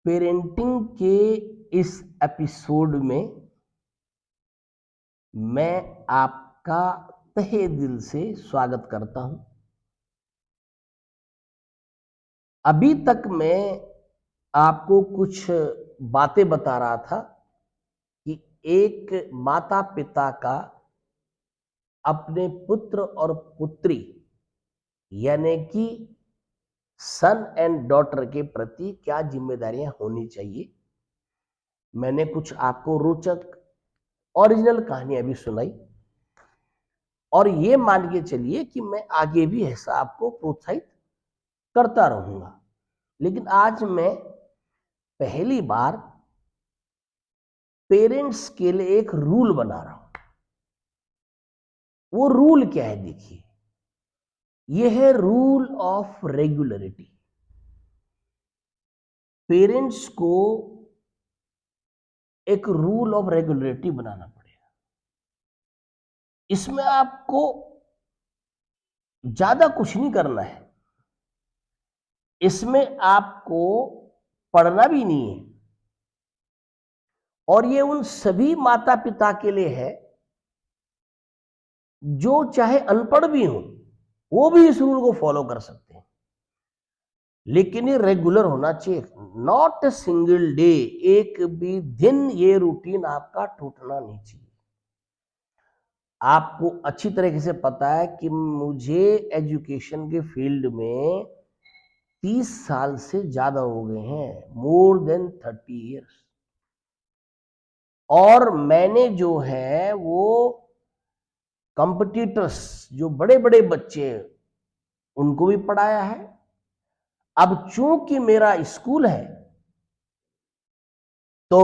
Parenting के इस episode में मैं आपका तहे दिल से स्वागत करता हूं। अभी तक मैं आपको कुछ बातें बता रहा था कि एक माता पिता का अपने पुत्र और पुत्री यानी कि सन एंड डॉटर के प्रति क्या जिम्मेदारियां होनी चाहिए। मैंने कुछ आपको रोचक ओरिजिनल कहानियां भी सुनाई और ये मान के चलिए कि मैं आगे भी ऐसा आपको प्रोत्साहित करता रहूंगा। लेकिन आज मैं पहली बार पेरेंट्स के लिए एक रूल बना रहा हूं। वो रूल क्या है देखिए, यह है रूल ऑफ रेगुलरिटी। पेरेंट्स को एक रूल ऑफ रेगुलरिटी बनाना पड़ेगा। इसमें आपको ज्यादा कुछ नहीं करना है, इसमें आपको पढ़ना भी नहीं है। और ये उन सभी माता पिता के लिए है जो चाहे अनपढ़ भी हो, वो भी इस रूल को फॉलो कर सकते हैं। लेकिन ये रेगुलर होना चाहिए, नॉट ए सिंगल डे। एक भी दिन ये रूटीन आपका टूटना नहीं चाहिए। आपको अच्छी तरीके से पता है कि मुझे एजुकेशन के फील्ड में 30 साल से ज्यादा हो गए हैं, मोर देन 30 इयर्स। और मैंने जो है वो कॉम्पिटिटर्स, जो बड़े बड़े बच्चे हैं, उनको भी पढ़ाया है। अब चूंकि मेरा स्कूल है तो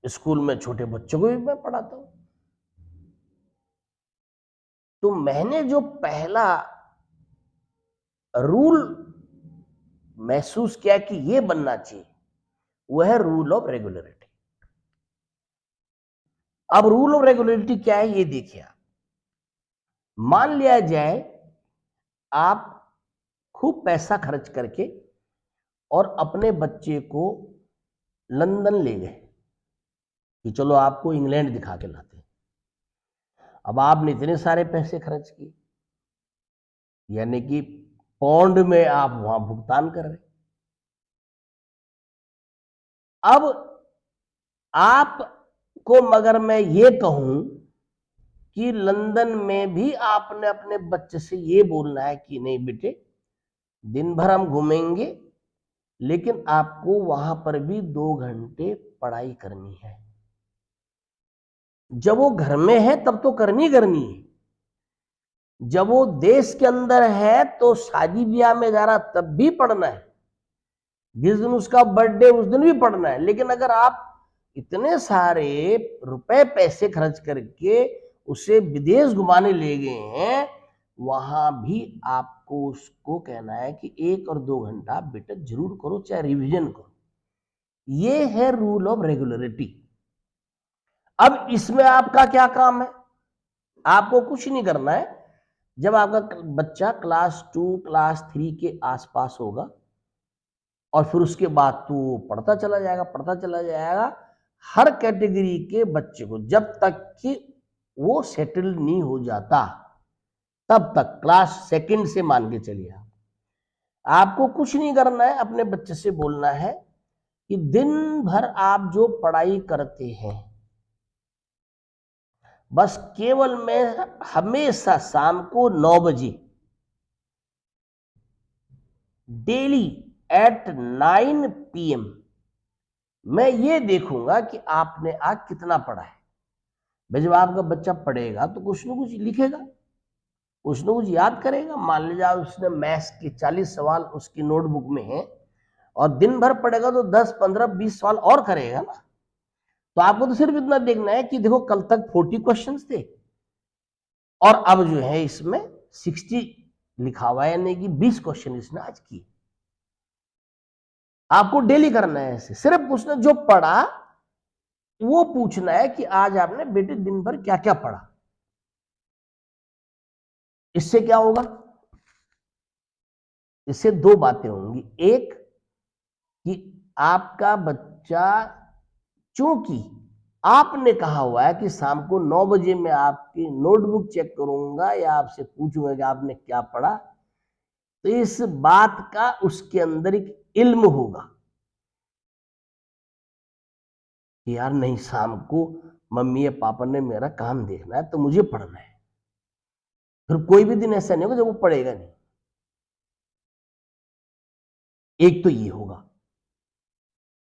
स्कूल में छोटे बच्चों को भी मैं पढ़ाता हूं। तो मैंने जो पहला रूल महसूस किया कि ये बनना चाहिए, वह है रूल ऑफ रेगुलरिटी। अब रूल ऑफ रेगुलरिटी क्या है ये देखिए। आप मान लिया जाए आप खूब पैसा खर्च करके और अपने बच्चे को लंदन ले गए कि चलो आपको इंग्लैंड दिखा के लाते हैं। अब आपने इतने सारे पैसे खर्च किए, यानी कि पौंड में आप वहां भुगतान कर रहे। अब आपको मगर मैं ये कहूं कि लंदन में भी आपने अपने बच्चे से ये बोलना है कि नहीं बेटे, दिन भर हम घूमेंगे लेकिन आपको वहां पर भी 2 घंटे पढ़ाई करनी है। जब वो घर में है तब तो करनी है, जब वो देश के अंदर है तो शादी ब्याह में जा रहा तब भी पढ़ना है, जिस दिन उसका बर्थडे उस दिन भी पढ़ना है। लेकिन अगर आप इतने सारे रुपए पैसे खर्च करके उसे विदेश घुमाने ले गए हैं, वहां भी आपको उसको कहना है कि 1 और 2 घंटा बेटा जरूर करो, चाहे रिवीजन करो। ये है रूल ऑफ रेगुलरिटी। अब इसमें आपका क्या काम है? आपको कुछ नहीं करना है। जब आपका बच्चा क्लास 2 क्लास 3 के आसपास होगा और फिर उसके बाद तो पढ़ता चला जाएगा हर कैटेगरी के बच्चे को, जब तक कि वो सेटल नहीं हो जाता तब तक। क्लास 2 से मान के चलिए आपको कुछ नहीं करना है। अपने बच्चे से बोलना है कि दिन भर आप जो पढ़ाई करते हैं, बस केवल मैं हमेशा शाम को 9 बजे डेली एट 9 PM मैं ये देखूंगा कि आपने आज कितना पढ़ा है। भाई जब आपका बच्चा पढ़ेगा तो कुछ ना कुछ लिखेगा, कुछ ना कुछ याद करेगा। मान लीजिए उसने मैथ्स के 40 सवाल उसकी नोटबुक में है और दिन भर पढ़ेगा तो 10 15 20 सवाल और करेगा ना। तो आपको तो सिर्फ इतना देखना है कि देखो कल तक 40 क्वेश्चंस थे और अब जो है इसमें 60 लिखा हुआ है, यानी कि 20 क्वेश्चन इसने आज किए। आपको डेली करना है ऐसे, सिर्फ उसने जो पढ़ा वो पूछना है कि आज आपने बेटे दिन भर क्या क्या पढ़ा। इससे क्या होगा? इससे 2 बातें होंगी। एक कि आपका बच्चा, चूंकि आपने कहा हुआ है कि शाम को 9 बजे मैं आपकी नोटबुक चेक करूंगा या आपसे पूछूंगा कि आपने क्या पढ़ा, तो इस बात का उसके अंदर एक इल्म होगा कि यार नहीं, शाम को मम्मी या पापा ने मेरा काम देखना है तो मुझे पढ़ना है। फिर कोई भी दिन ऐसा नहीं होगा जब वो पढ़ेगा नहीं। एक तो ये होगा,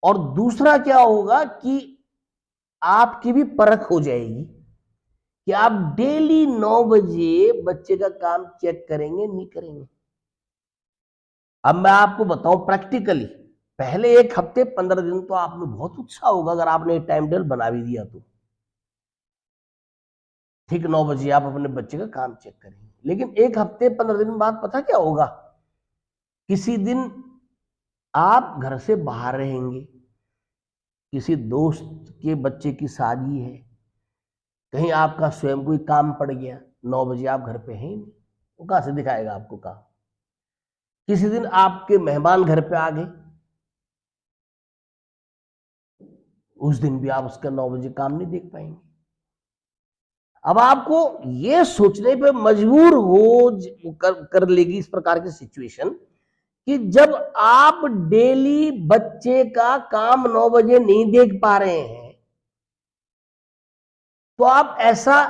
और दूसरा क्या होगा कि आपकी भी परख हो जाएगी कि आप डेली 9 बजे बच्चे का काम चेक करेंगे नहीं करेंगे। अब मैं आपको बताऊं प्रैक्टिकली, पहले एक हफ्ते 15 दिन तो आप में बहुत उत्साह होगा अगर आपने टाइम टेबल बना भी दिया तो, ठीक 9 बजे आप अपने बच्चे का काम चेक करेंगे। लेकिन एक हफ्ते 15 दिन बाद पता क्या होगा, किसी दिन आप घर से बाहर रहेंगे, किसी दोस्त के बच्चे की शादी है, कहीं आपका स्वयं कोई काम पड़ गया, 9 बजे आप घर पे हैं ही नहीं, वो कहां से दिखाएगा आपको काम। किसी दिन आपके मेहमान घर पे आ गए, उस दिन भी आप उसका 9 बजे काम नहीं देख पाएंगे। अब आपको ये सोचने पे मजबूर कर लेगी इस प्रकार की सिचुएशन कि जब आप डेली बच्चे का काम 9 बजे नहीं देख पा रहे हैं, तो आप ऐसा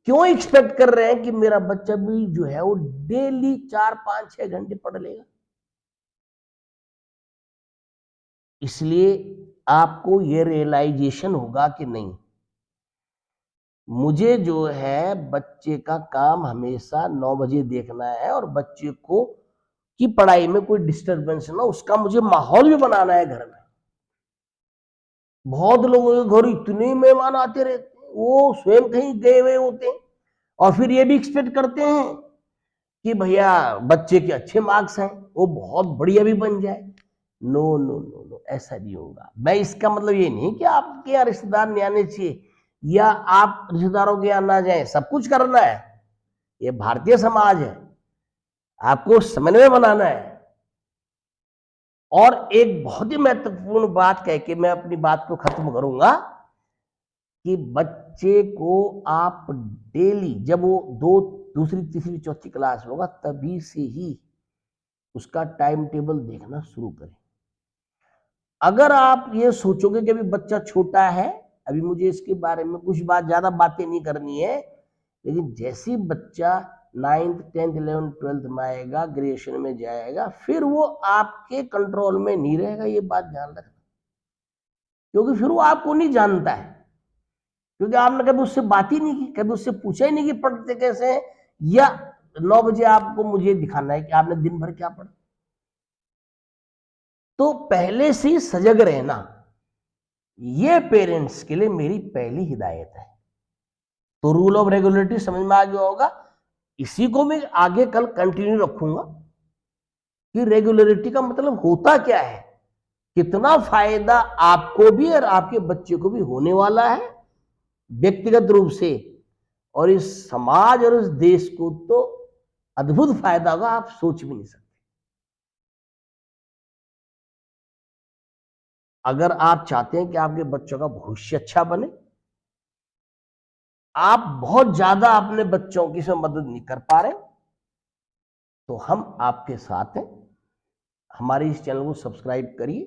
क्यों एक्सपेक्ट कर रहे हैं कि मेरा बच्चा भी जो है वो डेली 4, 5, 6 घंटे पढ़ लेगा। इसलिए आपको ये रियलाइजेशन होगा कि नहीं, मुझे जो है बच्चे का काम हमेशा 9 बजे देखना है, और बच्चे को की पढ़ाई में कोई डिस्टरबेंस ना, उसका मुझे माहौल भी बनाना है घर में। बहुत लोगों के घर इतने मेहमान आते रहते हैं, वो स्वयं कहीं गए हुए होते हैं, और फिर ये भी एक्सपेक्ट करते हैं कि भैया बच्चे के अच्छे मार्क्स हैं, वो बहुत बढ़िया भी बन जाए। नो नो नो नो, ऐसा नहीं होगा। मैं इसका मतलब ये नहीं कि आपके यहाँ रिश्तेदार नहीं आने चाहिए या आप रिश्तेदारों के यहाँ ना जाए, सब कुछ करना है, ये भारतीय समाज है, आपको समन्वय बनाना है। और एक बहुत ही महत्वपूर्ण बात कह के मैं अपनी बात को खत्म करूंगा कि बच्चे को आप डेली, जब वो दूसरी, तीसरी, चौथी क्लास में होगा, तभी से ही उसका टाइम टेबल देखना शुरू करें। अगर आप ये सोचोगे कि अभी बच्चा छोटा है, अभी मुझे इसके बारे में कुछ ज्यादा बातें नहीं करनी है, लेकिन जैसे बच्चा 9th 10th 11th 12th में आएगा, ग्रेजुएशन में जाएगा, फिर वो आपके कंट्रोल में नहीं रहेगा, ये बात ध्यान रखना। क्योंकि फिर वो आपको नहीं जानता है, क्योंकि आपने कभी उससे बात ही नहीं की, कभी उससे पूछा ही नहीं कि पढ़ते कैसे हैं, या 9 बजे आपको मुझे दिखाना है कि आपने दिन भर क्या पढ़ा। तो पहले से ही सजग रहना, ये पेरेंट्स के लिए मेरी पहली हिदायत है। तो रूल ऑफ रेगुलेटरी समझ में आ गया होगा, इसी को मैं आगे कल कंटिन्यू रखूंगा कि रेगुलरिटी का मतलब होता क्या है, कितना फायदा आपको भी और आपके बच्चे को भी होने वाला है व्यक्तिगत रूप से, और इस समाज और इस देश को तो अद्भुत फायदा होगा, आप सोच भी नहीं सकते। अगर आप चाहते हैं कि आपके बच्चों का भविष्य अच्छा बने, आप बहुत ज्यादा अपने बच्चों की से मदद नहीं कर पा रहे, तो हम आपके साथ हैं। हमारे इस चैनल को सब्सक्राइब करिए।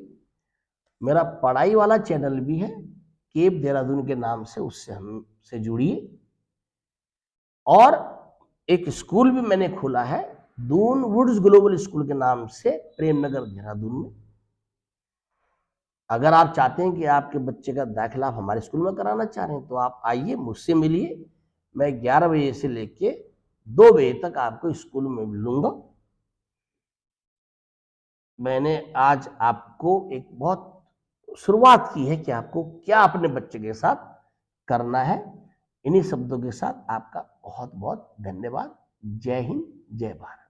मेरा पढ़ाई वाला चैनल भी है, केप देहरादून के नाम से, उससे हमसे जुड़िए। और एक स्कूल भी मैंने खोला है, दून वुड्स ग्लोबल स्कूल के नाम से, प्रेमनगर देहरादून में। अगर आप चाहते हैं कि आपके बच्चे का दाखिला आप हमारे स्कूल में कराना चाह रहे हैं, तो आप आइए, मुझसे मिलिए। मैं 11 बजे से लेके 2 बजे तक आपको स्कूल में मिलूंगा। मैंने आज आपको एक बहुत शुरुआत की है कि आपको क्या अपने बच्चे के साथ करना है। इन्हीं शब्दों के साथ आपका बहुत बहुत धन्यवाद। जय हिंद, जय भारत।